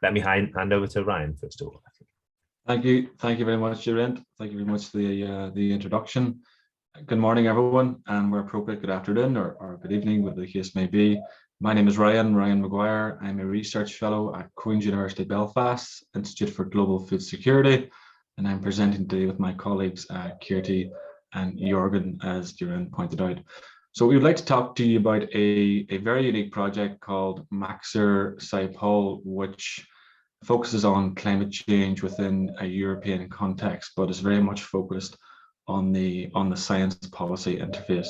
let me hand over to Ryan first of all. Thank you very much, Jørgen. Thank you very much for the introduction. Good morning, everyone, and where appropriate, good afternoon or good evening, whatever the case may be. My name is Ryan McGuire. I'm a research fellow at Queen's University Belfast Institute for Global Food Security, and I'm presenting today with my colleagues Keerthi and Jørgen, as Jørgen pointed out. So we would like to talk to you about a very unique project called Maxwell Scipol, which focuses on climate change within a European context, but is very much focused on the science policy interface.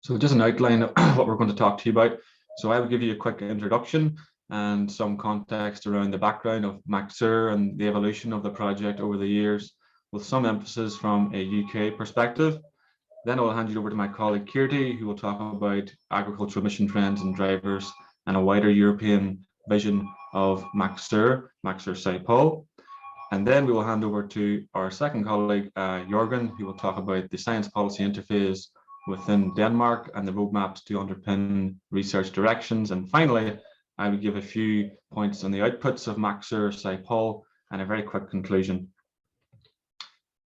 So just an outline of what we're going to talk to you about. So I will give you a quick introduction and some context around the background of Maxwell and the evolution of the project over the years, with some emphasis from a UK perspective. Then I'll hand you over to my colleague Keerthi, who will talk about agricultural emission trends and drivers and a wider European vision of Maxwell Scipol. And then we will hand over to our second colleague, Jørgen, who will talk about the science policy interface within Denmark and the roadmaps to underpin research directions. And finally, I will give a few points on the outputs of Maxwell Scipol and a very quick conclusion.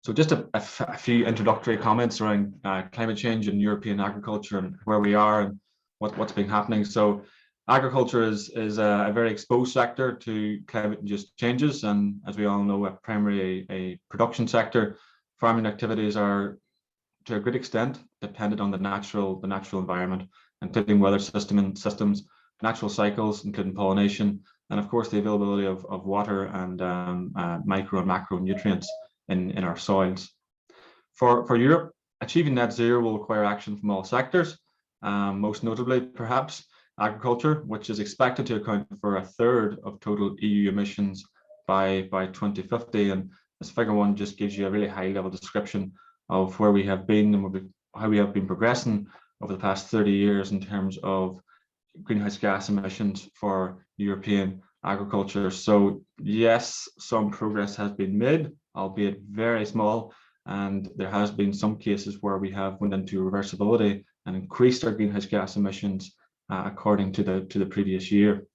So just a few introductory comments around climate change in European agriculture and where we are and what's been happening. So agriculture is a very exposed sector to climate-induced changes, and as we all know, primarily a production sector. Farming activities are, to a great extent, dependent on the natural environment, including weather systems, natural cycles, including pollination, and of course the availability of water and micro and macro nutrients in our soils. For Europe, achieving net zero will require action from all sectors, most notably perhaps agriculture, which is expected to account for 1/3 of total EU emissions by 2050. And this figure one just gives you a really high level description of where we have been and how we have been progressing over the past 30 years in terms of greenhouse gas emissions for European agriculture. So yes, some progress has been made, albeit very small, and there has been some cases where we have went into reversibility and increased our greenhouse gas emissions according to the previous year.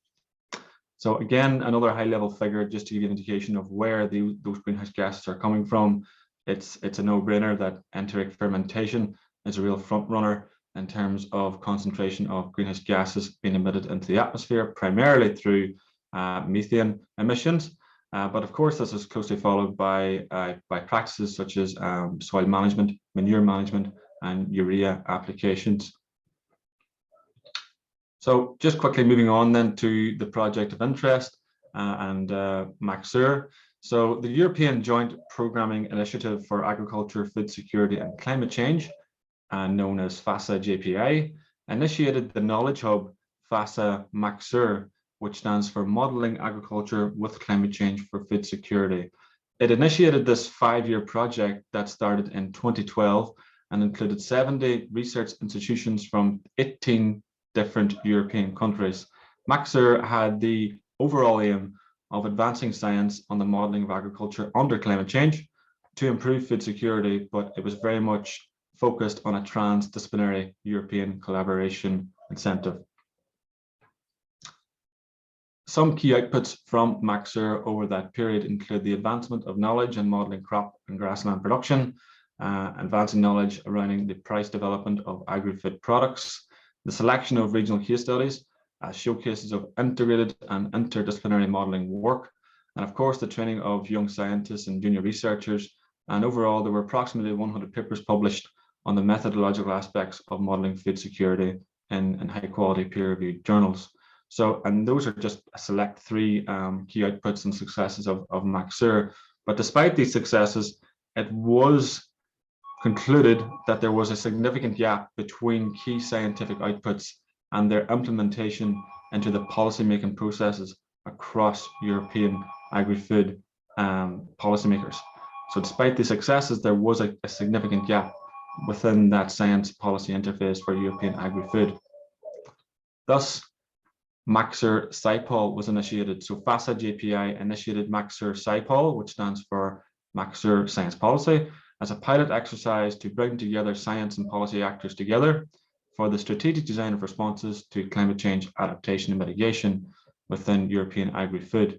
So again, another high level figure just to give you an indication of where those greenhouse gases are coming from. It's a no-brainer that enteric fermentation is a real front runner in terms of concentration of greenhouse gases being emitted into the atmosphere, primarily through methane emissions. But of course, this is closely followed by practices such as soil management, manure management, and urea applications. So just quickly moving on then to the project of interest and Maxwell. So the European Joint Programming Initiative for Agriculture, Food Security and Climate Change, known as FACCE-JPI, initiated the knowledge hub FASA Maxer, which stands for Modeling Agriculture with Climate Change for Food Security. It initiated this 5-year project that started in 2012 and included 70 research institutions from 18 different European countries. Maxer had the overall aim of advancing science on the modeling of agriculture under climate change to improve food security, but it was very much focused on a transdisciplinary European collaboration incentive. Some key outputs from Maxer over that period include the advancement of knowledge and modeling crop and grassland production, advancing knowledge around the price development of agri-food products, the selection of regional case studies as showcases of integrated and interdisciplinary modeling work, and of course the training of young scientists and junior researchers. And overall, there were approximately 100 papers published on the methodological aspects of modeling food security in high quality peer-reviewed journals. So, and those are just a select 3 key outputs and successes of Maxer. But despite these successes, it was concluded that there was a significant gap between key scientific outputs and their implementation into the policy-making processes across European agri-food policymakers. So despite the successes, there was a significant gap within that science policy interface for European agri-food. Thus, Maxwell Scipol was initiated. So FASA-JPI initiated Maxwell Scipol, which stands for Maxwell Science Policy, as a pilot exercise to bring together science and policy actors together for the strategic design of responses to climate change adaptation and mitigation. within European AgriFood.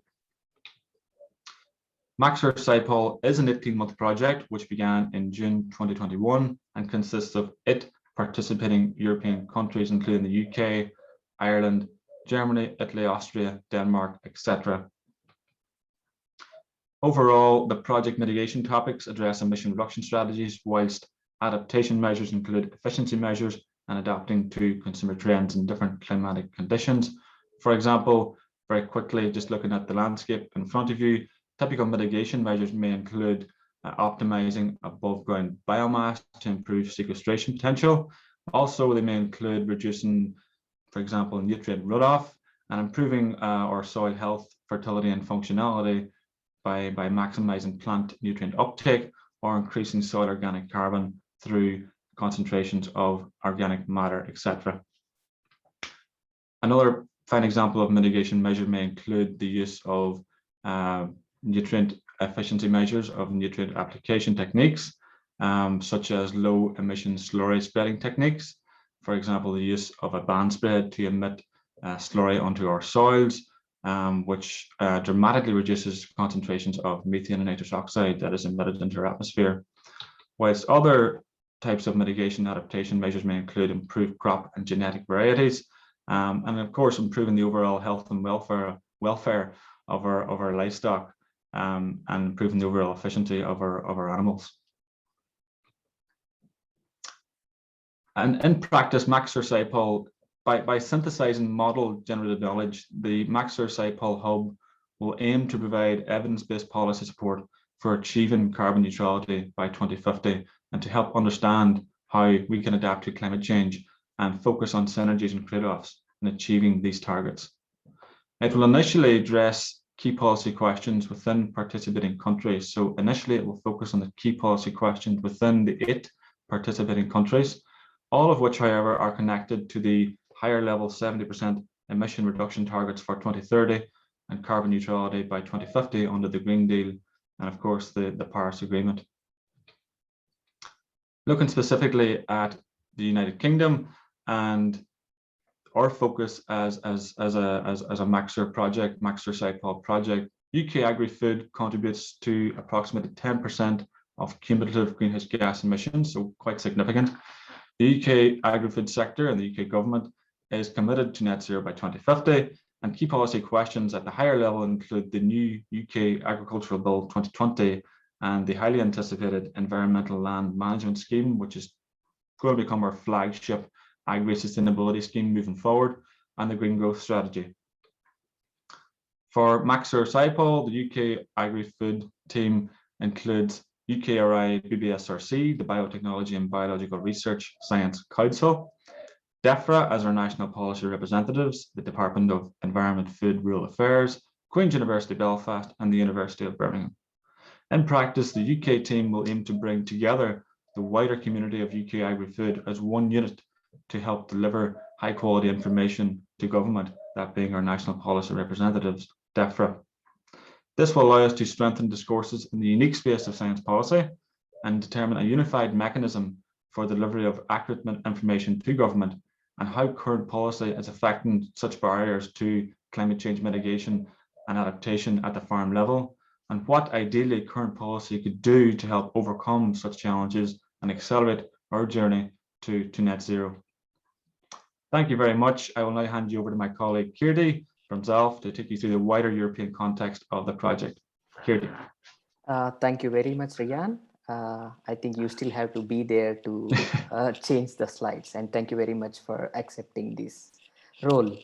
Maxwell Scipol is an 18-month project which began in June 2021 and consists of 8 participating European countries, including the UK, Ireland, Germany, Italy, Austria, Denmark, etc. Overall, the project mitigation topics address emission reduction strategies, whilst adaptation measures include efficiency measures and adapting to consumer trends in different climatic conditions. For example, very quickly, just looking at the landscape in front of you, typical mitigation measures may include optimizing above ground biomass to improve sequestration potential. Also, they may include reducing, for example, nutrient runoff and improving our soil health, fertility and functionality by maximizing plant nutrient uptake or increasing soil organic carbon through concentrations of organic matter, etc. Another fine example of mitigation measure may include the use of nutrient efficiency measures of nutrient application techniques, such as low emission slurry spreading techniques. For example, the use of a band spread to emit slurry onto our soils, which dramatically reduces concentrations of methane and nitrous oxide that is emitted into our atmosphere. Whilst other types of mitigation adaptation measures may include improved crop and genetic varieties, and of course improving the overall health and welfare of our livestock, and improving the overall efficiency of our animals. And in practice, Maxwell Scipol, by synthesizing model generated knowledge, the Maxwell Scipol hub will aim to provide evidence-based policy support for achieving carbon neutrality by 2050 and to help understand how we can adapt to climate change and focus on synergies and trade-offs in achieving these targets. It will initially address key policy questions within participating countries. So initially it will focus on the key policy questions within the 8 participating countries, all of which, however, are connected to the higher level 70% emission reduction targets for 2030 and carbon neutrality by 2050 under the Green Deal and of course the Paris Agreement. Looking specifically at the United Kingdom and our focus as a Maxer project, Maxwell Scipol project, UK AgriFood contributes to approximately 10% of cumulative greenhouse gas emissions, so quite significant. The UK AgriFood sector and the UK government is committed to net zero by 2050, and key policy questions at the higher level include the new UK Agricultural Bill 2020 and the highly anticipated Environmental Land Management Scheme, which is going to become our flagship agri-sustainability scheme moving forward, and the Green Growth Strategy. For Maxwell Scipol, the UK AgriFood team includes UKRI BBSRC, the Biotechnology and Biological Research Science Council, DEFRA as our national policy representatives, the Department of Environment, Food, Rural Affairs, Queen's University Belfast, and the University of Birmingham. In practice, the UK team will aim to bring together the wider community of UK AgriFood as one unit to help deliver high quality information to government, that being our national policy representatives, DEFRA. This will allow us to strengthen discourses in the unique space of science policy and determine a unified mechanism for delivery of accurate information to government and how current policy is affecting such barriers to climate change mitigation and adaptation at the farm level, and what ideally current policy could do to help overcome such challenges and accelerate our journey to net zero. Thank you very much. I will now hand you over to my colleague Keerthi from ZALF to take you through the wider European context of the project. Keerthi. Thank you very much, Ryan. I think you still have to be there to change the slides, and thank you very much for accepting this role.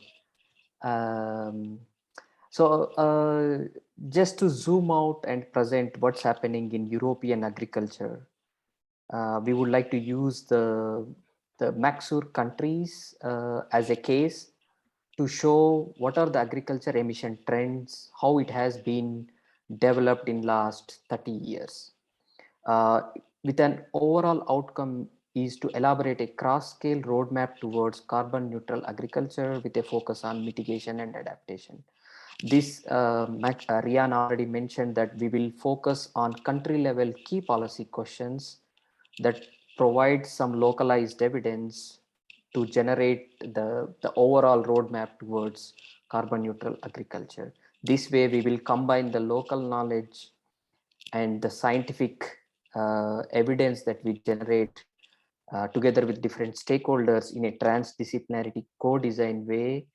Just to zoom out and present what's happening in European agriculture, we would like to use the Maxer countries as a case to show what are the agriculture emission trends, how it has been developed in last 30 years. With an overall outcome is to elaborate a cross-scale roadmap towards carbon neutral agriculture with a focus on mitigation and adaptation. This, Ryan already mentioned that we will focus on country level key policy questions that provide some localized evidence to generate the overall roadmap towards carbon neutral agriculture. This way we will combine the local knowledge and the scientific evidence that we generate together with different stakeholders in a transdisciplinary co-design way,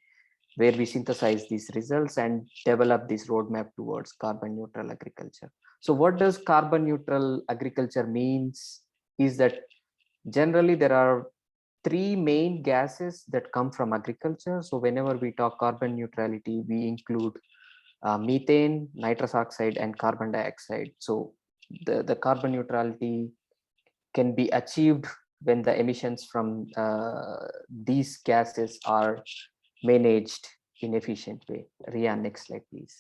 where we synthesize these results and develop this roadmap towards carbon neutral agriculture. So what does carbon neutral agriculture means is that generally there are three main gases that come from agriculture. So whenever we talk carbon neutrality, we include methane, nitrous oxide, and carbon dioxide. So the carbon neutrality can be achieved when the emissions from these gases are managed in efficient way. Rian, next slide, please.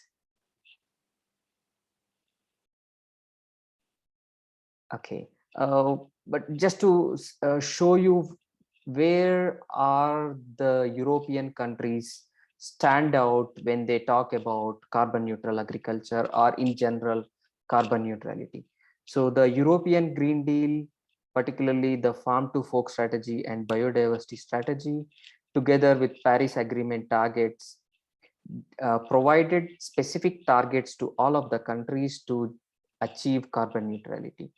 Okay, but just to show you where are the European countries stand out when they talk about carbon neutral agriculture or in general carbon neutrality. So the European Green Deal, particularly the Farm to Fork strategy and biodiversity strategy, together with Paris Agreement targets, provided specific targets to all of the countries to achieve carbon neutrality.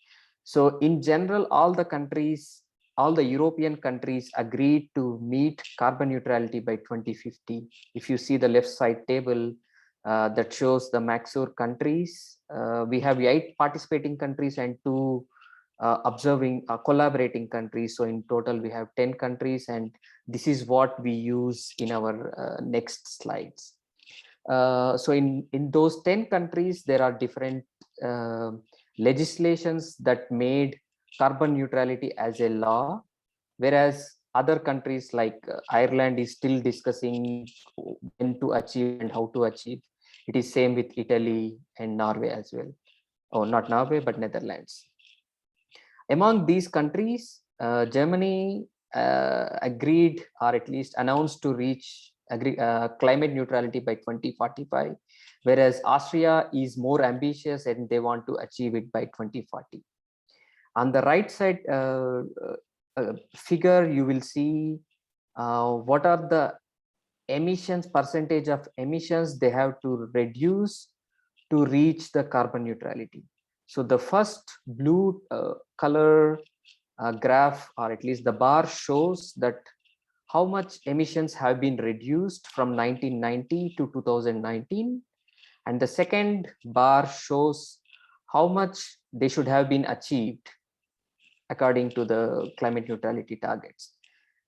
So in general, all the European countries agreed to meet carbon neutrality by 2050. If you see the left side table that shows the Maxwell countries, we have 8 participating countries and 2 collaborating countries. So in total, we have 10 countries, and this is what we use in our next slides. So in those 10 countries, there are different legislations that made carbon neutrality as a law, whereas other countries like Ireland is still discussing when to achieve and how to achieve. It is same with Italy and Norway as well. Oh, not Norway, but Netherlands. Among these countries, Germany agreed, or at least announced, to reach climate neutrality by 2045, whereas Austria is more ambitious and they want to achieve it by 2040. On the right side figure, you will see what are the emissions, percentage of emissions they have to reduce to reach the carbon neutrality. So the first blue color graph, or at least the bar, shows that how much emissions have been reduced from 1990 to 2019. And the second bar shows how much they should have been achieved according to the climate neutrality targets.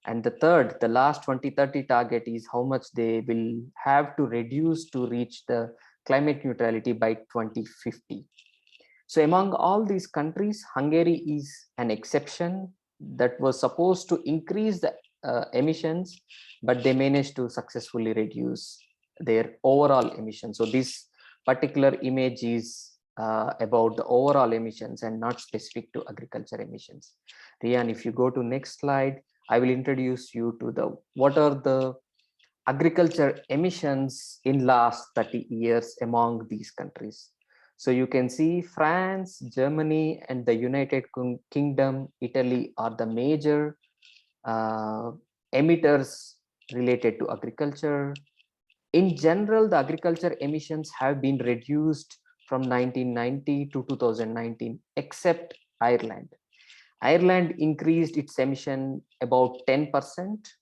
And the third, the last 2030 target, is how much they will have to reduce to reach the climate neutrality by 2050. So among all these countries, Hungary is an exception that was supposed to increase the emissions, but they managed to successfully reduce their overall emissions. So this particular image is about the overall emissions and not specific to agriculture emissions. Rian, if you go to next slide, I will introduce you to what are the agriculture emissions in last 30 years among these countries. So you can see France, Germany, and the United Kingdom, Italy are the major emitters related to agriculture. In general, the agriculture emissions have been reduced from 1990 to 2019, except Ireland. Ireland increased its emission about 10%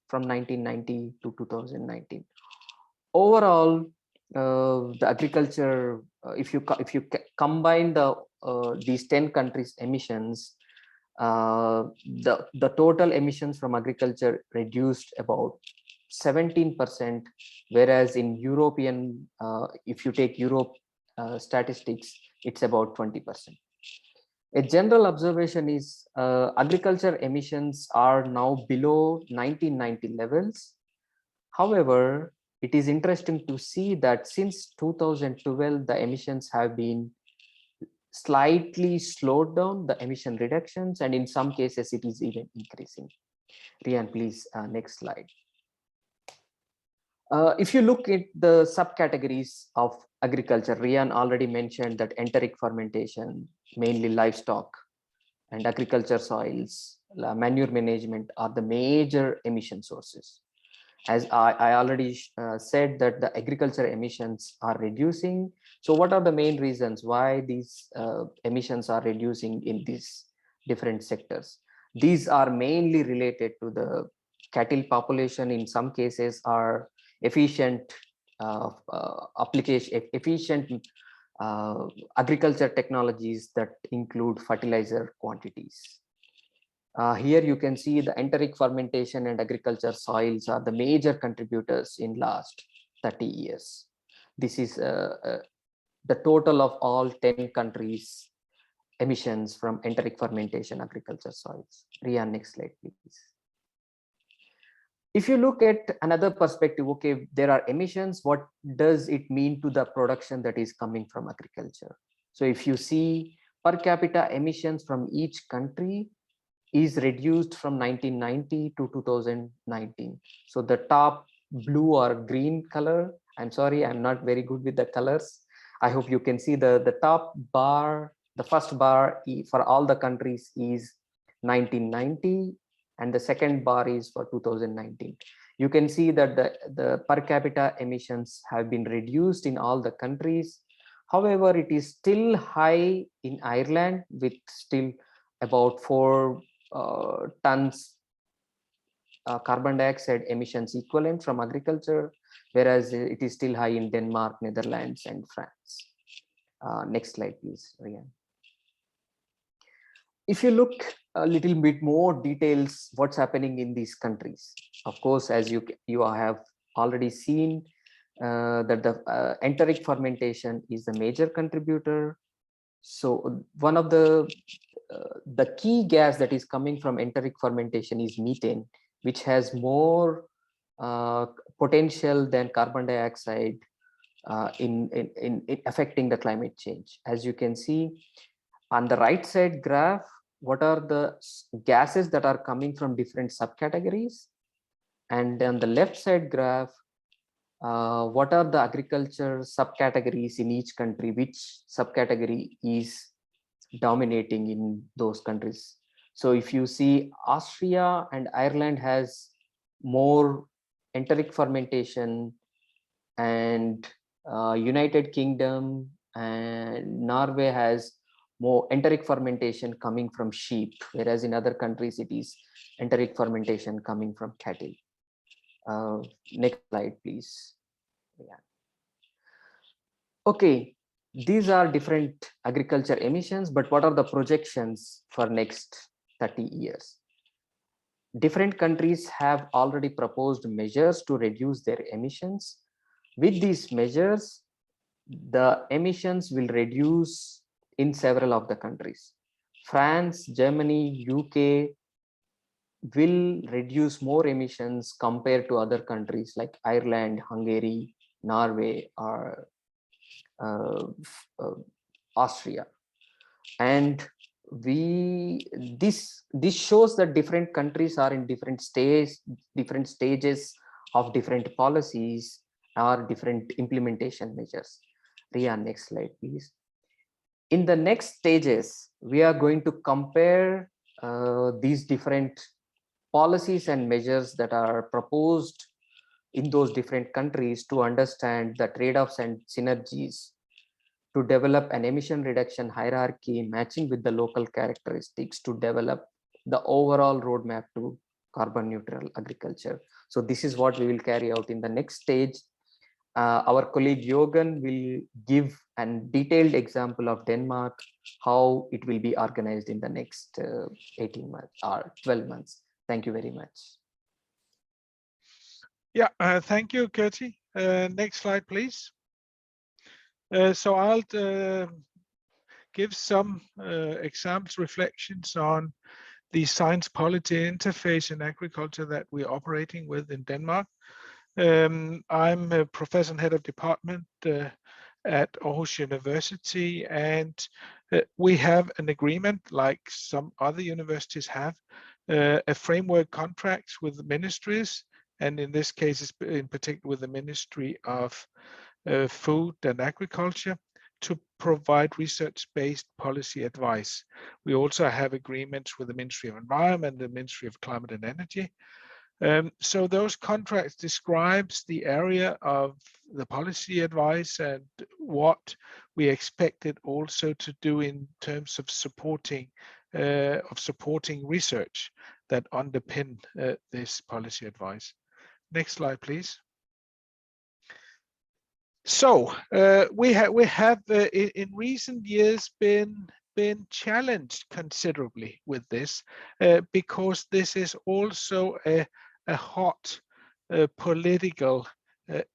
from 1990 to 2019. Overall, the agriculture, if you combine these 10 countries' emissions, the total emissions from agriculture reduced about 17%, whereas in European, if you take Europe statistics, it's about 20%. A general observation is agriculture emissions are now below 1990 levels. However, it is interesting to see that since 2012, the emissions have been slightly slowed down, the emission reductions, and in some cases it is even increasing. Rian, please, next slide. If you look at the subcategories of agriculture, Rian already mentioned that enteric fermentation, mainly livestock, and agriculture soils, manure management are the major emission sources. As I already said that the agriculture emissions are reducing. So what are the main reasons why these emissions are reducing in these different sectors? These are mainly related to the cattle population. In some cases are efficient efficient agriculture technologies that include fertilizer quantities. Here you can see the enteric fermentation and agriculture soils are the major contributors in last 30 years. This is the total of all 10 countries emissions from enteric fermentation agriculture soils. Rian, next slide, please. If you look at another perspective, okay, there are emissions. What does it mean to the production that is coming from agriculture? So if you see per capita emissions from each country is reduced from 1990 to 2019. So the top blue or green color, I'm sorry, I'm not very good with the colors. I hope you can see the top bar, the first bar for all the countries is 1990 and the second bar is for 2019. You can see that the per capita emissions have been reduced in all the countries. However, it is still high in Ireland with still about 4 tons carbon dioxide emissions equivalent from agriculture, whereas it is still high in Denmark, Netherlands, and France. Next slide, please, Rian. If you look a little bit more details, what's happening in these countries. Of course, as you have already seen that the enteric fermentation is the major contributor. So one of the key gas that is coming from enteric fermentation is methane, which has more potential than carbon dioxide in affecting the climate change. As you can see on the right side graph, what are the gases that are coming from different subcategories, and on the left side graph, what are the agriculture subcategories in each country, which subcategory is dominating in those countries. So if you see Austria and Ireland has more enteric fermentation, and United Kingdom and Norway has more enteric fermentation coming from sheep, whereas in other countries it is enteric fermentation coming from cattle. Next slide, please. Yeah. Okay, these are different agriculture emissions, but what are the projections for next 30 years? Different countries have already proposed measures to reduce their emissions. With these measures, the emissions will reduce in several of the countries. France, Germany, UK will reduce more emissions compared to other countries like Ireland, Hungary, Norway, or Austria. And this shows that different countries are in different stages of different policies or different implementation measures. Ria, next slide, please. In the next stages, we are going to compare these different policies and measures that are proposed in those different countries to understand the trade-offs and synergies, to develop an emission reduction hierarchy matching with the local characteristics, to develop the overall roadmap to carbon neutral agriculture. So this is what we will carry out in the next stage. Our colleague Jørgen will give a detailed example of Denmark, how it will be organized in the next 18 months or 12 months. Thank you very much. Yeah, thank you, Keerthi. Next slide, please. So I'll give some examples, reflections on the science-policy interface in agriculture that we're operating with in Denmark. I'm a professor and head of department at Aarhus University, and we have an agreement like some other universities have, a framework contract with the ministries, and in this case, in particular with the Ministry of Food and Agriculture, to provide research-based policy advice. We also have agreements with the Ministry of Environment, the Ministry of Climate and Energy, So those contracts describes the area of the policy advice and what we expected also to do in terms of supporting research that underpin this policy advice. Next slide, please. So we have in recent years been challenged considerably with this because this is also a hot political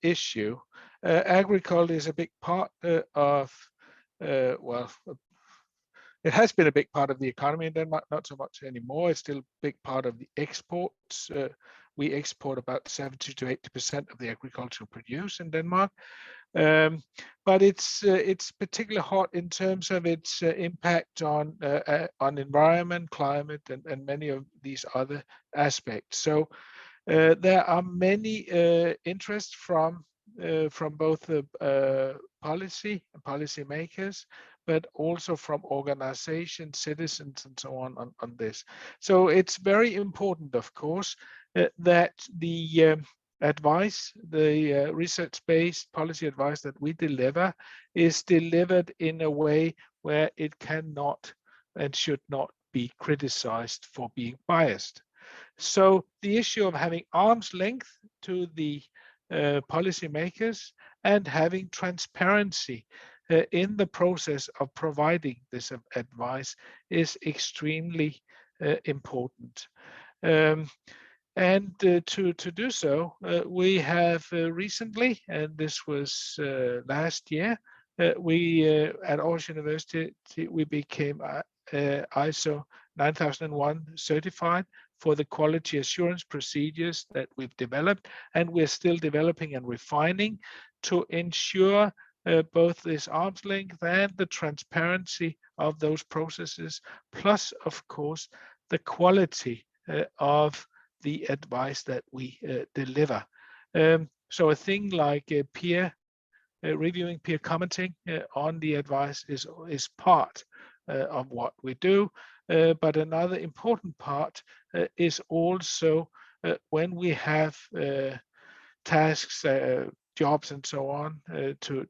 issue. Agriculture is a big part of well, it has been a big part of the economy in Denmark, not so much anymore. It's still a big part of the exports. We export about 70 to 80% of the agricultural produce in Denmark. But it's particularly hot in terms of its impact on environment, climate, and many of these other aspects. So there are many interests from both the policy makers, but also from organizations, citizens, and so on this. So it's very important, of course, that the advice, the research-based policy advice that we deliver is delivered in a way where it cannot and should not be criticized for being biased. So the issue of having arm's length to the policymakers and having transparency in the process of providing this advice is extremely important. And to do so, we have recently, and this was last year, we at Aarhus University, we became ISO 9001 certified for the quality assurance procedures that we've developed, and we're still developing and refining to ensure both this arm's length and the transparency of those processes, plus, of course, the quality of the advice that we deliver. So a thing like peer reviewing, peer commenting on the advice is part of what we do. But another important part is also when we have tasks, jobs, and so on to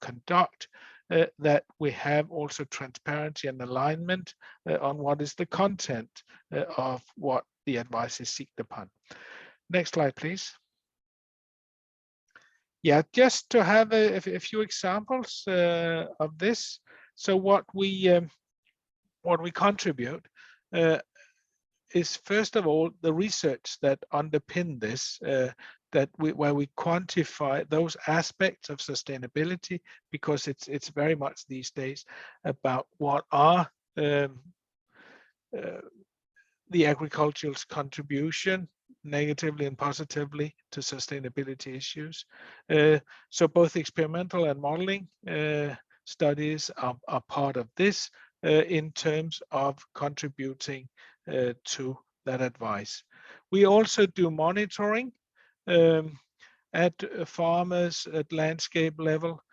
conduct, that we have also transparency and alignment on what is the content of what the advice is seeked upon. Next slide, please. Yeah, just to have a few examples of this. So what we contribute is, first of all, the research that underpin this, where we quantify those aspects of sustainability, because it's very much these days about what are the agriculture's contribution negatively and positively to sustainability issues. So both experimental and modeling studies are part of this in terms of contributing to that advice. We also do monitoring at farmers, at landscape level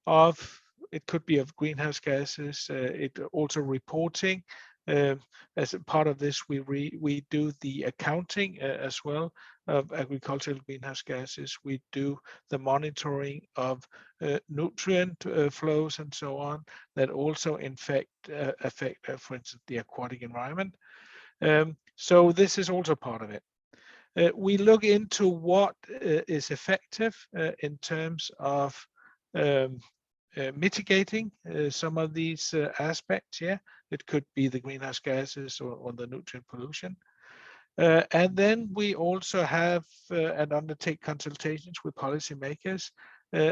of, it could be of greenhouse gases, it also reporting. As a part of this, we do the accounting as well of agricultural greenhouse gases. We do the monitoring of nutrient flows and so on that also affect, for instance, the aquatic environment. So this is also part of it. We look into what is effective in terms of mitigating some of these aspects here. It could be the greenhouse gases or the nutrient pollution. And then we also have and undertake consultations with policymakers.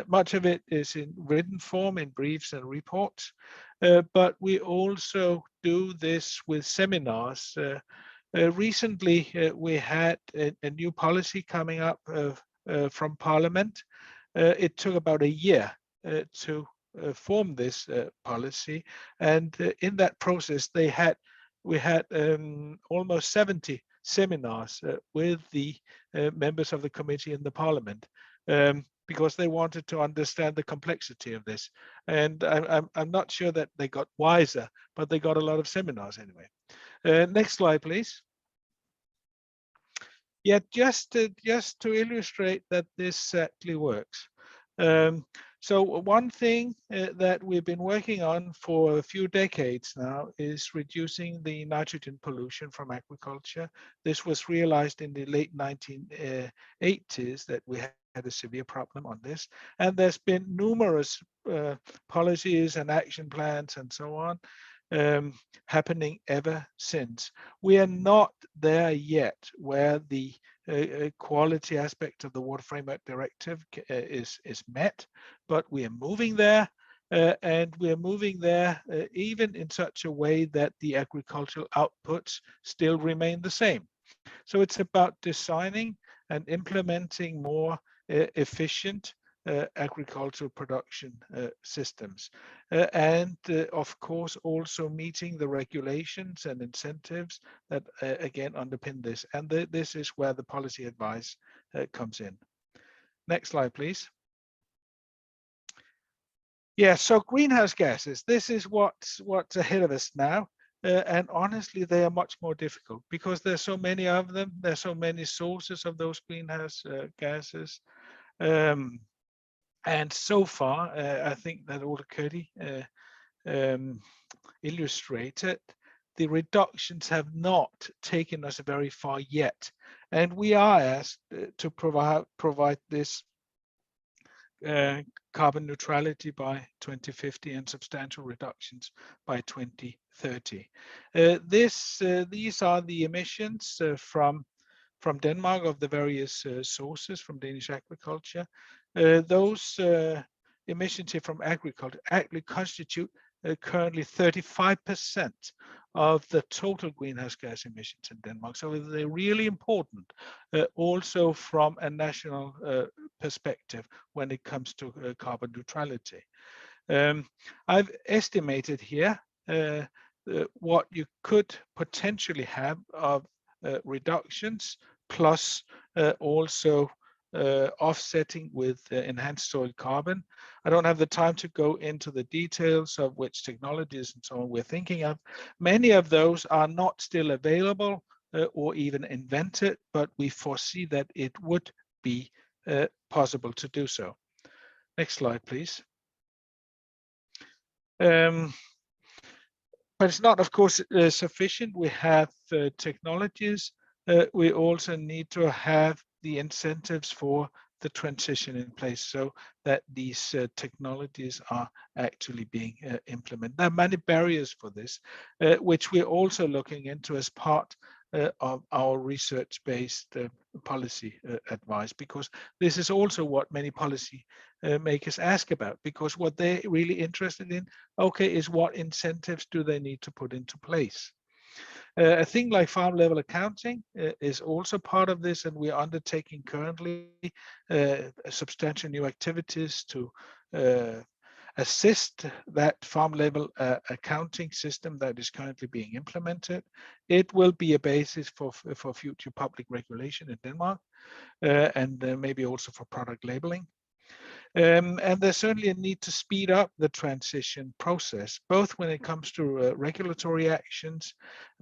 Much of it is in written form, in briefs and reports, but we also do this with seminars. Recently, we had a new policy coming up from Parliament. It took about a year to form this policy, and in that process we had almost 70 seminars with the members of the committee in the Parliament, because they wanted to understand the complexity of this. And I'm not sure that they got wiser, but they got a lot of seminars anyway. Next slide, please. Yeah, just to illustrate that this actually works. So one thing that we've been working on for a few decades now is reducing the nitrogen pollution from agriculture. This was realized in the late 1980s that we had a severe problem on this. And there's been numerous policies and action plans and so on happening ever since. We are not there yet where the quality aspect of the Water Framework Directive is met, but we are moving there, and we are moving there even in such a way that the agricultural outputs still remain the same. So it's about designing and implementing more efficient agricultural production systems, and of course also meeting the regulations and incentives that again underpin this. And this is where the policy advice comes in. Next slide, please. Yeah, so greenhouse gases, this is what's ahead of us now. And honestly, they are much more difficult because there's so many of them. There's so many sources of those greenhouse gases. And so far, I think that all Keerthi illustrated, the reductions have not taken us very far yet. And we are asked to provide this carbon neutrality by 2050 and substantial reductions by 2030. These are the emissions from Denmark of the various sources from Danish agriculture. Those emissions here from agriculture actually constitute currently 35% of the total greenhouse gas emissions in Denmark. So they're really important also from a national perspective when it comes to carbon neutrality. I've estimated here what you could potentially have of reductions plus also offsetting with enhanced soil carbon. I don't have the time to go into the details of which technologies and so on we're thinking of. Many of those are not still available or even invented, but we foresee that it would be possible to do so. Next slide, please. But it's not, of course, sufficient. We have technologies. We also need to have the incentives for the transition in place so that these technologies are actually being implemented. There are many barriers for this, which we're also looking into as part of our research-based policy advice, because this is also what many policy makers ask about, because what they're really interested in, okay, is what incentives do they need to put into place. A thing like farm level accounting is also part of this, and we are undertaking currently substantial new activities to assist that farm level accounting system that is currently being implemented. It will be a basis for future public regulation in Denmark, and maybe also for product labeling. And there's certainly a need to speed up the transition process, both when it comes to regulatory actions,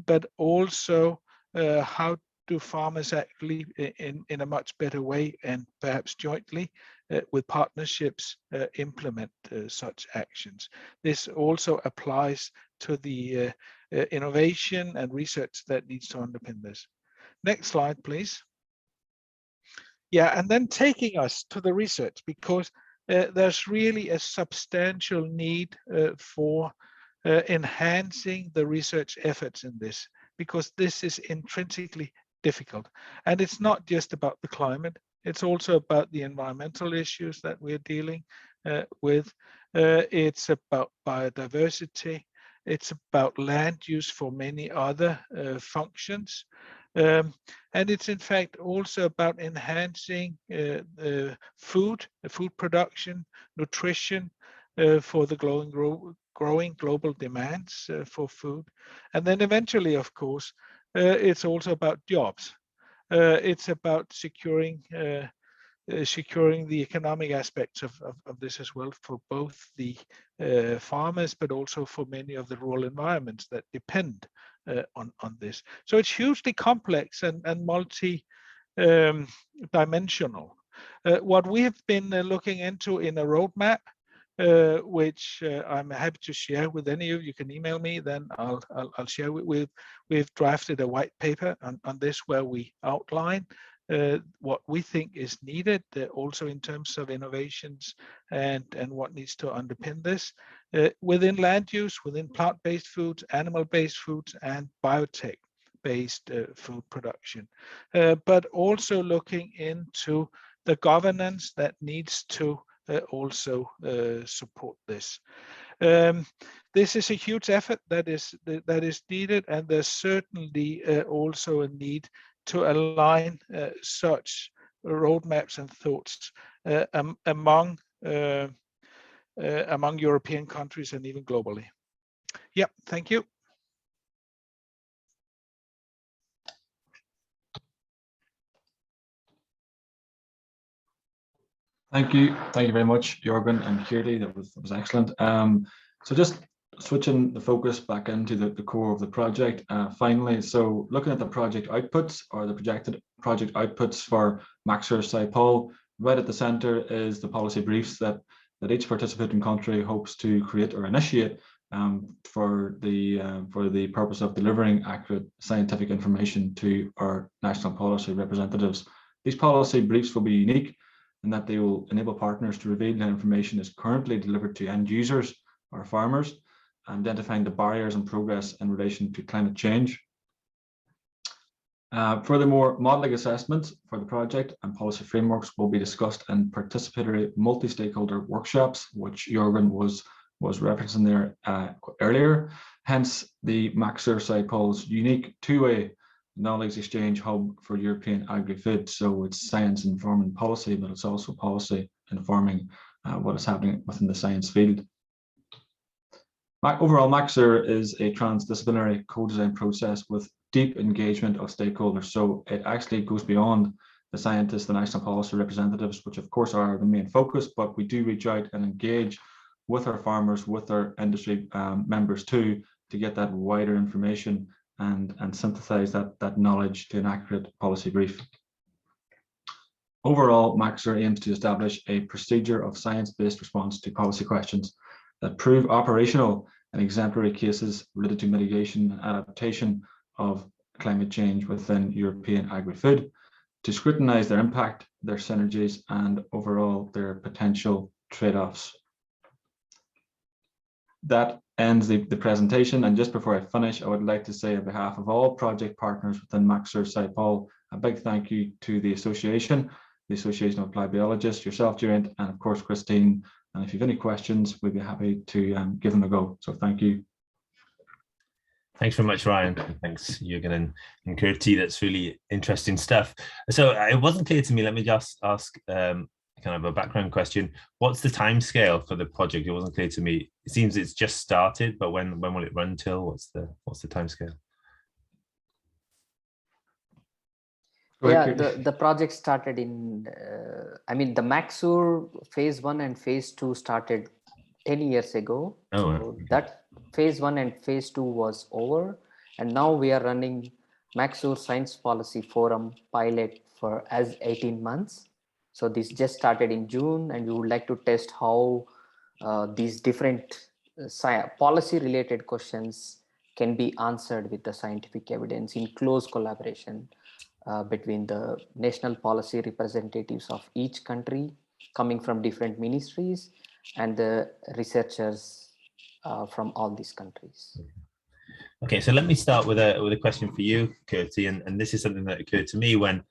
but also how do farmers actually, in a much better way and perhaps jointly with partnerships, implement such actions. This also applies to the innovation and research that needs to underpin this. Next slide, please. Yeah, and then taking us to the research, because there's really a substantial need for enhancing the research efforts in this, because this is intrinsically difficult. And it's not just about the climate, it's also about the environmental issues that we're dealing with. It's about biodiversity, it's about land use for many other functions. And it's in fact also about enhancing food production, nutrition for the growing global demands for food. And then eventually, of course, it's also about jobs. It's about securing the economic aspects of this as well for both the farmers, but also for many of the rural environments that depend on this. So it's hugely complex and multi dimensional. What we have been looking into in a roadmap, which I'm happy to share with any of you. You can email me, then I'll share with. We've drafted a white paper on this where we outline what we think is needed, also in terms of innovations and what needs to underpin this within land use, within plant-based foods, animal-based foods, and biotech-based food production, but also looking into the governance that needs to also support this. This is a huge effort that is needed, and there's certainly also a need to align such roadmaps and thoughts among European countries and even globally. Yeah, thank you. Thank you very much, Jørgen and Keerthi. That was excellent. So just switching the focus back into the core of the project. Finally, so looking at the project outputs, or the projected project outputs for Maxwell Scipol, right at the center is the policy briefs that each participating country hopes to create or initiate for the purpose of delivering accurate scientific information to our national policy representatives. These policy briefs will be unique in that they will enable partners to reveal that information is currently delivered to end users or farmers, identifying the barriers and progress in relation to climate change. Furthermore, modelling assessments for the project and policy frameworks will be discussed in participatory multi-stakeholder workshops, which Jørgen was referencing there earlier. Hence, the Maxwell Scipol's unique two-way knowledge exchange hub for European agri-food. So it's science informing policy, but it's also policy informing what is happening within the science field. Overall, Maxer is a transdisciplinary co-design process with deep engagement of stakeholders. So it actually goes beyond the scientists, the national policy representatives, which of course are the main focus, but we do reach out and engage with our farmers, with our industry members too, to get that wider information and synthesize that knowledge to an accurate policy brief. Overall, Maxer aims to establish a procedure of science-based response to policy questions that prove operational in exemplary cases related to mitigation and adaptation of climate change within European agri-food, to scrutinize their impact, their synergies, and overall their potential trade-offs. That ends the presentation, and just before I finish, I would like to say on behalf of all project partners within Maxwell Scipol, a big thank you to the Association of Applied Biologists, yourself, Jørgen, and of course Christine. And if you have any questions, we'd be happy to give them a go. So thank you. Thanks very much, Ryan. Thanks, Jørgen and Keerthi. That's really interesting stuff. So it wasn't clear to me. Let me just ask kind of a background question. What's the time scale for the project? It wasn't clear to me. It seems it's just started, but when will it run till? What's the time scale? Yeah, the project started in, I mean, the Maxur phase 1 and phase 2 started 10 years ago. Oh, wow. So that phase 1 and phase 2 was over. And now we are running Maxur Science Policy Forum pilot for as 18 months. So this just started in June, and we would like to test how these different policy related questions can be answered with the scientific evidence in close collaboration between the national policy representatives of each country coming from different ministries and the researchers from all these countries. Okay, so let me start with a question for you, Keerthi, and this is something that occurred to me when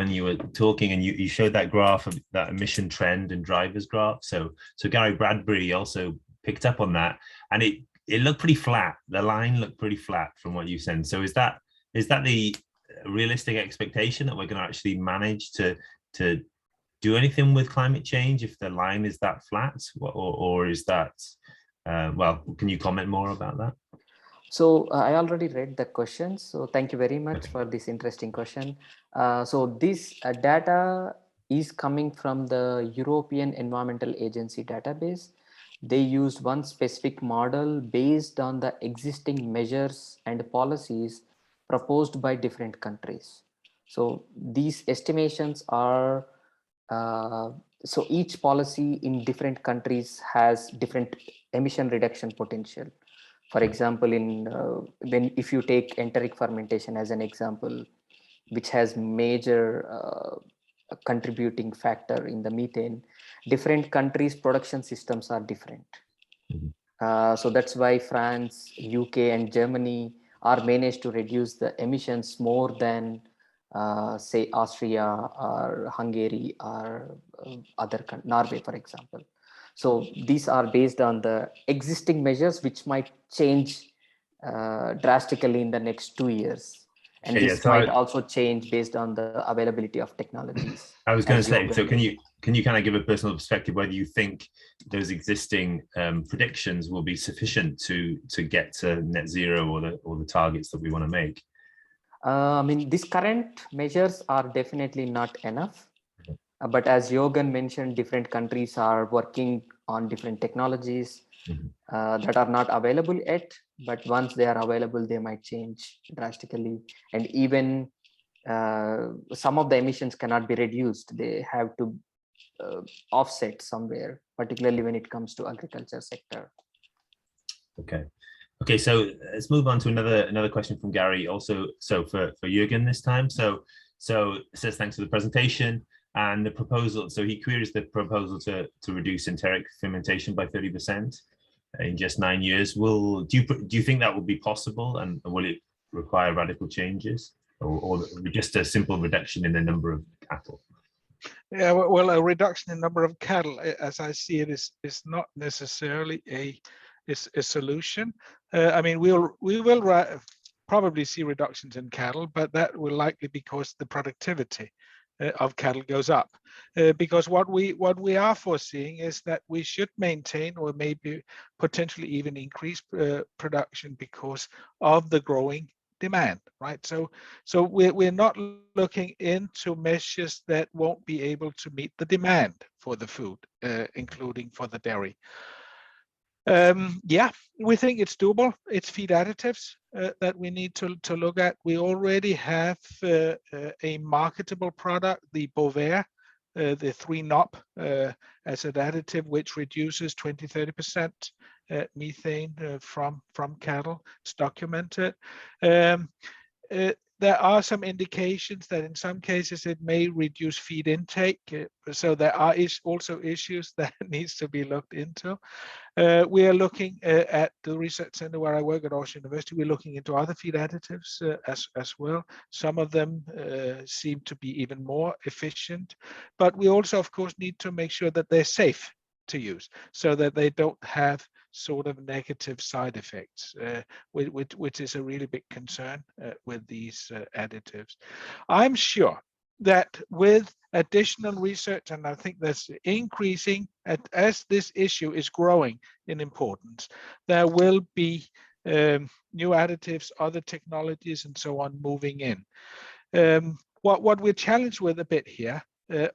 you were talking, and you showed that graph of that emission trend and drivers graph. So Gary Bradbury also picked up on that, and it looked pretty flat. The line looked pretty flat from what you said. So is that the realistic expectation that we're going to actually manage to do anything with climate change if the line is that flat, or is that well, can you comment more about that? So I already read the question, so thank you very much for this interesting question. So this data is coming from the European Environmental Agency database. They used one specific model based on the existing measures and policies proposed by different countries. So these estimations are, so each policy in different countries has different emission reduction potential. For example, if you take enteric fermentation as an example, which has major contributing factor in the methane, different countries' production systems are different. So that's why France, UK, and Germany are managed to reduce the emissions more than say Austria or Hungary or Norway, for example. So these are based on the existing measures, which might change drastically in the next 2 years. And this might also change based on the availability of technologies. I was going to say, so can you kind of give a personal perspective whether you think those existing predictions will be sufficient to get to net zero or the targets that we want to make? I mean, these current measures are definitely not enough. But as Jørgen mentioned, different countries are working on different technologies that are not available yet. But once they are available, they might change drastically. And even some of the emissions cannot be reduced. They have to offset somewhere, particularly when it comes to agriculture sector. Okay, so let's move on to another question from Gary. Also, so for Jørgen this time. So it says thanks for the presentation and the proposal. So he queries the proposal to reduce enteric fermentation by 30% in just 9 years. Do you think that will be possible, and will it require radical changes, or just a simple reduction in the number of cattle? Yeah, well, a reduction in number of cattle, as I see it, is not necessarily a solution. I mean, we will probably see reductions in cattle, but that will likely be because the productivity of cattle goes up. Because what we are foreseeing is that we should maintain or maybe potentially even increase production because of the growing demand, right? So we're not looking into measures that won't be able to meet the demand for the food, including for the dairy. Yeah, we think it's doable. It's feed additives that we need to look at. We already have a marketable product, the Bovaer, the 3-NOP as an additive, which reduces 20-30% methane from cattle. It's documented. There are some indications that in some cases it may reduce feed intake. So there are also issues that needs to be looked into. We are looking at the research center where I work at Aarhus University. We're looking into other feed additives as well. Some of them seem to be even more efficient, but we also, of course, need to make sure that they're safe to use so that they don't have sort of negative side effects, which is a really big concern with these additives. I'm sure that with additional research, and I think that's increasing as this issue is growing in importance, there will be new additives, other technologies, and so on moving in. What we're challenged with a bit here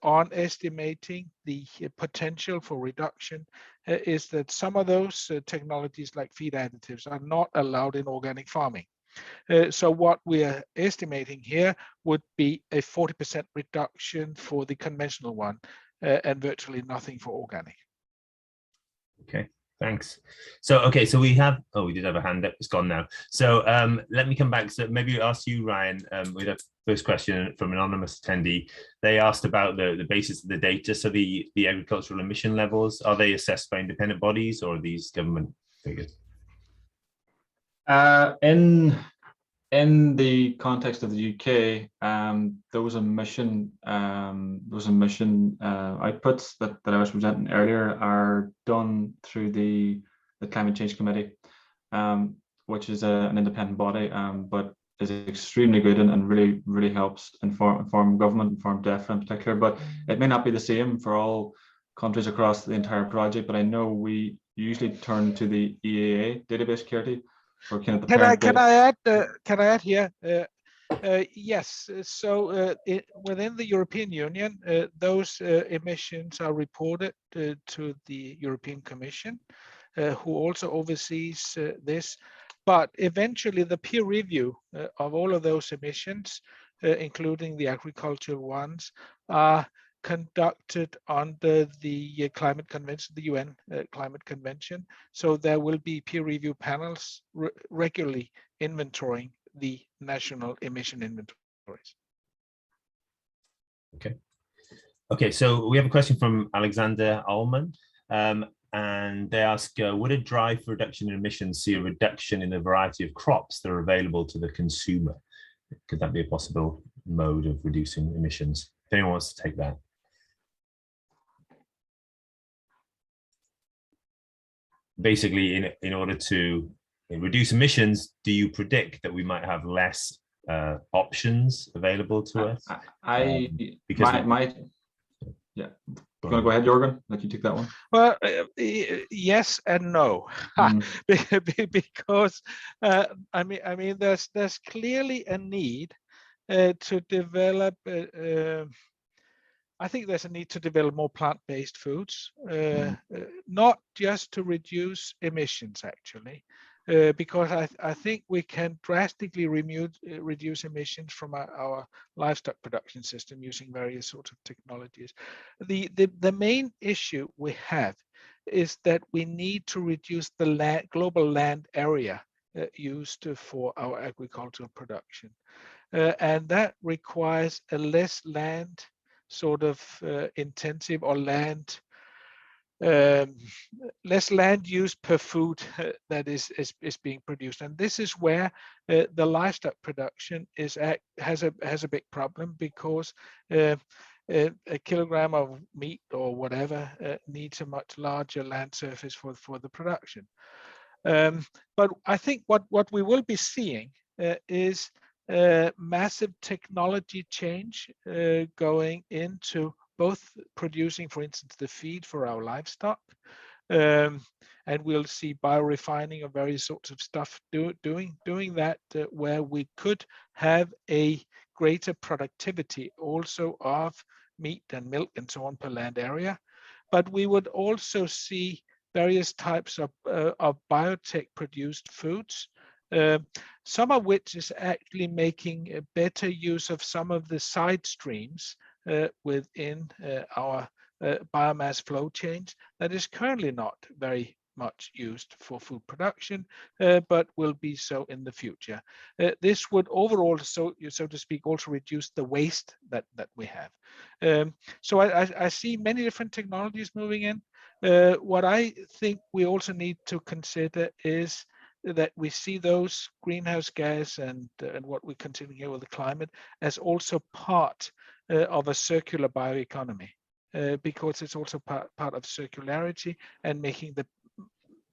on estimating the potential for reduction is that some of those technologies like feed additives are not allowed in organic farming. So what we are estimating here would be a 40% reduction for the conventional one and virtually nothing for organic. Okay, thanks. So, okay, so we did have a hand up, it's gone now. So let me come back. So maybe ask you, Ryan, with a first question from an anonymous attendee. They asked about the basis of the data. So the agricultural emission levels, are they assessed by independent bodies or are these government figures? In the context of the UK, those emission outputs that I was presenting earlier are done through the Climate Change Committee, which is an independent body, but is extremely good and really helps inform government, inform DEF in particular. But it may not be the same for all countries across the entire project. But I know we usually turn to the EAA database, Keerthi. Can I add here? Yes. So within the European Union, those emissions are reported to the European Commission, who also oversees this. But eventually, the peer review of all of those emissions including the agricultural ones, are conducted under the climate convention, the UN climate convention. So there will be peer review panels regularly inventorying the national emission inventories. Okay, so we have a question from Alexander Ullman, and they ask, would a drive for reduction in emissions see a reduction in the variety of crops that are available to the consumer? Could that be a possible mode of reducing emissions? If anyone wants to take that. Basically, in order to reduce emissions, do you predict that we might have less options available to us? Yeah. Going to go ahead, Jørgen. Let you take that one. Well, yes and no, because I mean, there's clearly a need to develop. I think there's a need to develop more plant-based foods, not just to reduce emissions, actually, because I think we can drastically reduce emissions from our livestock production system using various sorts of technologies. The main issue we have is that we need to reduce the global land area used for our agricultural production, and that requires a less land sort of intensive or less land use per food that is being produced, and this is where the livestock production has a big problem, because a kilogram of meat or whatever needs a much larger land surface for the production. But I think what we will be seeing is massive technology change going into both producing, for instance, the feed for our livestock, and we'll see biorefining of various sorts of stuff doing that, where we could have a greater productivity also of meat and milk and so on per land area. But we would also see various types of biotech produced foods, some of which is actually making a better use of some of the side streams within our biomass flow chains that is currently not very much used for food production, but will be so in the future. This would overall, so to speak, also reduce the waste that we have. So I see many different technologies moving in. What I think we also need to consider is that we see those greenhouse gas and what we continue here with the climate as also part of a circular bioeconomy, because it's also part of circularity and making the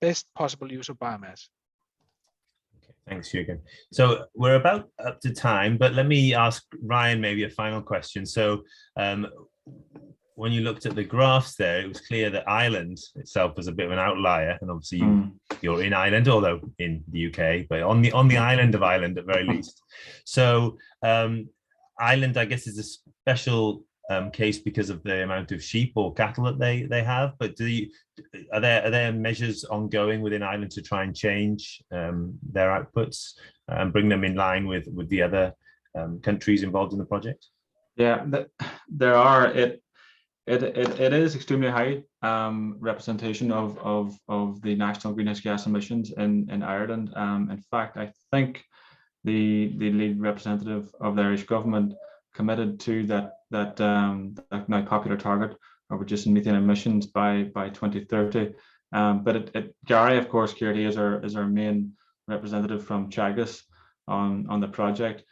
best possible use of biomass. Okay, thanks, Jørgen. So we're about up to time, but let me ask Ryan maybe a final question. So when you looked at the graphs there, it was clear that Ireland itself was a bit of an outlier, and obviously you're in Ireland, although in the UK, but on the island of Ireland at very least. So Ireland, I guess, is a special case because of the amount of sheep or cattle that they have. But are there measures ongoing within Ireland to try and change their outputs and bring them in line with the other countries involved in the project? Yeah, there are. It is extremely high representation of the national greenhouse gas emissions in Ireland. In fact, I think the lead representative of the Irish government committed to that now popular target of reducing methane emissions by 2030. But Gary, of course, Keerthi is our main representative from Teagasc on the project.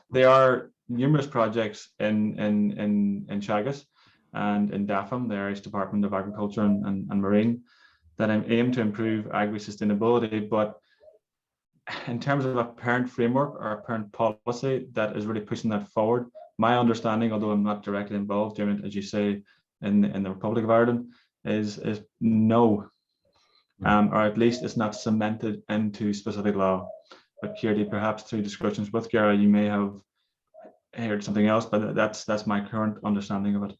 There are numerous projects in Teagasc and in DAFM, the Irish Department of Agriculture and Marine, that aim to improve agri-sustainability. But in terms of a parent framework or a parent policy that is really pushing that forward, my understanding, although I'm not directly involved in it, as you say, in the Republic of Ireland, is no, or at least it's not cemented into specific law. But Keerthi, perhaps through discussions with Gary, you may have heard something else, but that's my current understanding of it.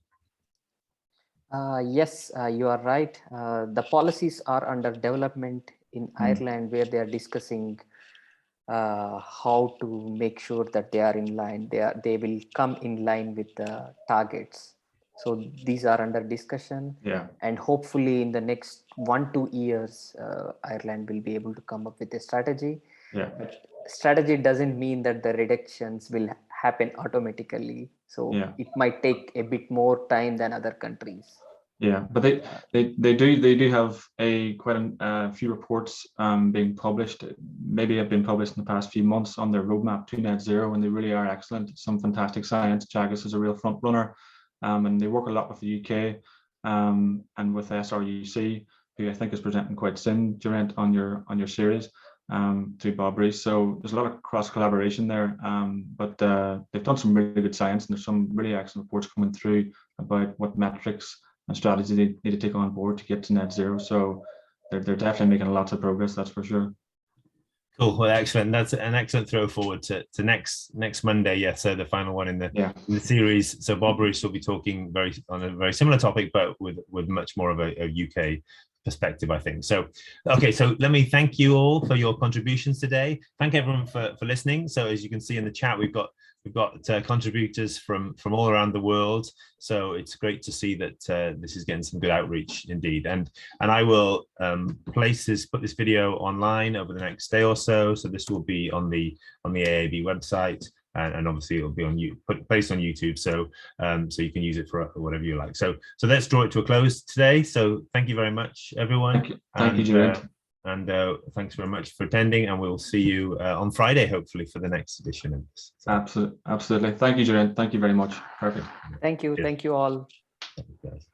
Yes, you are right. The policies are under development in Ireland, where they are discussing how to make sure that they are in line, they will come in line with the targets. So these are under discussion. Yeah. And hopefully in the next 1-2 years, Ireland will be able to come up with a strategy. Yeah. But strategy doesn't mean that the reductions will happen automatically. So Yeah. it might take a bit more time than other countries. Yeah, but they do have quite a few reports being published. Maybe have been published in the past few months on their roadmap to net zero, and they really are excellent. Some fantastic science. Jagis is a real front runner, and they work a lot with the UK and with SRUC, who I think is presenting quite soon, Jørgen, on your series to Bobry. So there's a lot of cross collaboration there, but they've done some really good science, and there's some really excellent reports coming through about what metrics and strategy they need to take on board to get to net zero. So they're definitely making lots of progress, that's for sure. Cool. Well, excellent. That's an excellent throw forward to next Monday. Yeah, so the final one in the series. So Bob Bruce will be talking on a very similar topic, but with much more of a UK perspective, I think. So, okay, so let me thank you all for your contributions today. Thank everyone for listening. So as you can see in the chat, we've got contributors from all around the world. So it's great to see that this is getting some good outreach indeed. And I will put this video online over the next day or so. So this will be on the AAB website. And obviously it'll be placed on YouTube, so so you can use it for whatever you like. So let's draw it to a close today. So thank you very much, everyone. Thank you, Jørgen. And thanks very much for attending. And we'll see you on Friday, hopefully, for the next edition of this. So, absolutely. Thank you, Jørgen. Thank you very much. Perfect. Thank you. Cheers. Thank you all. Thank you guys.